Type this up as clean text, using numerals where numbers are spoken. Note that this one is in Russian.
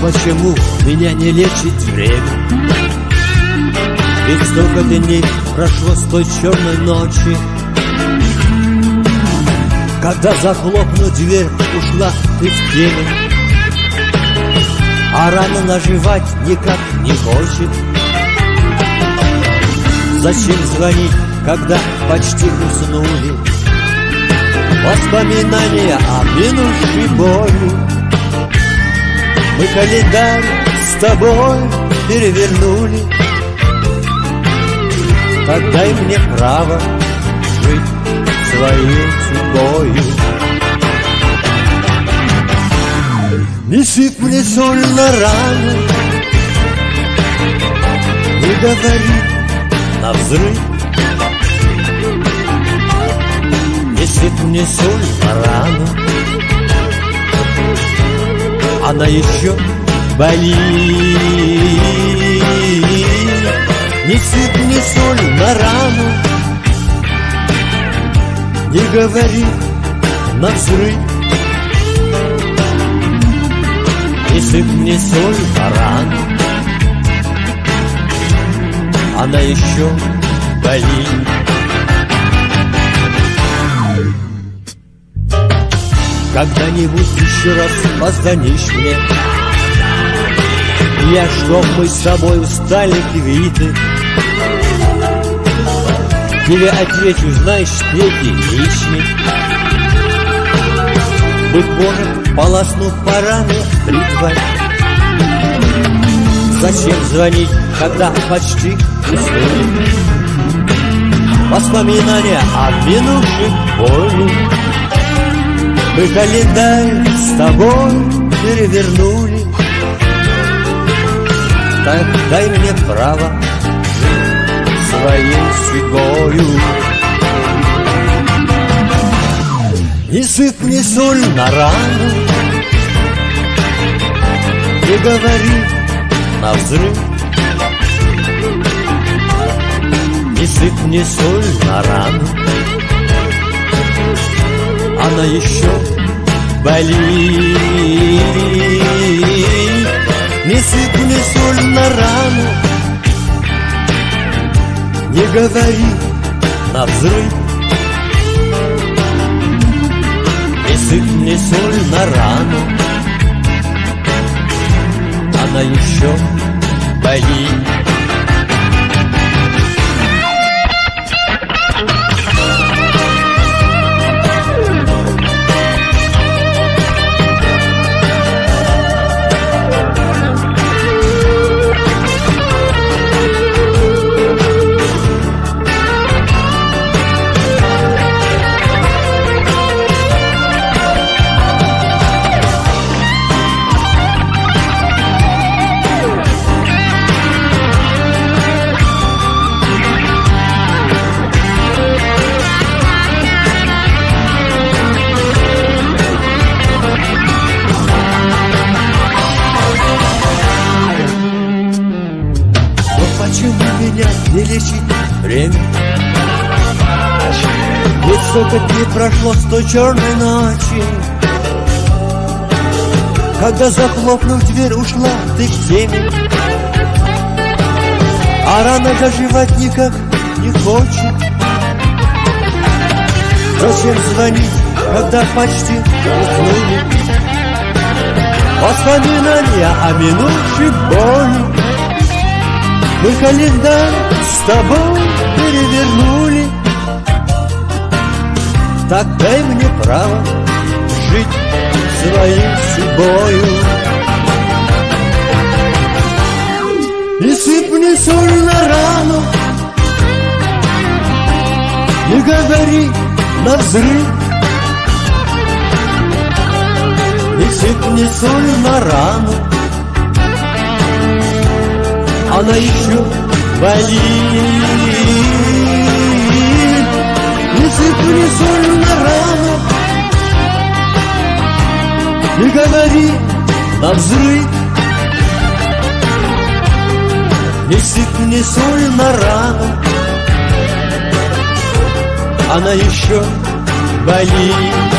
почему меня не лечит время? Ведь столько дней прошло с той черной ночи, когда, захлопнув дверь, ушла ты в темень, а рано наживать никак не хочет. Зачем звонить, когда почти уснули? Воспоминания о минувшей боли. Мы календарь с тобой перевернули. Так дай мне право жить своей судьбою. Не сыпь мне соль на рану, не говори навзрыд. Не сыпь мне соль на рану, она еще болит. Не сыпь мне соль на рану, не говори навзрыд. Не сыпь мне соль на рану, она еще болит. Когда-нибудь еще раз позвонишь мне, я, чтоб мы с тобой стали квиты, тебе отвечу, знаешь, третий лишний. Быть может, полоснув по ране бритвой. Зачем звонить, когда почти уснули? Воспоминания о минувшей боли. Мы календарь с тобой перевернули. Так дай мне право жить своей судьбою. Не сыпь мне соль на рану, не говори навзрыд. Не сыпь мне соль на рану, она еще болит. Не сыпь мне соль на рану, не говори навзрыд. Не сыпь мне соль на рану, она еще болит. Почему меня не лечит время? Ведь столько дней прошло с той черной ночи, когда, захлопнув дверь, ушла ты в темень, а рано заживать никак не хочет. Зачем звонить, когда почти уснули? Воспоминания о минувшей боли. Мы календарь с тобой перевернули. Так дай мне право жить своей судьбою. Не сыпь мне соль на рану, не говори навзрыд. Не сыпь мне соль на рану, она еще болит. Не сыпь мне соль на рану, не говори навзрыд. Не сыпь мне соль на рану, она еще болит.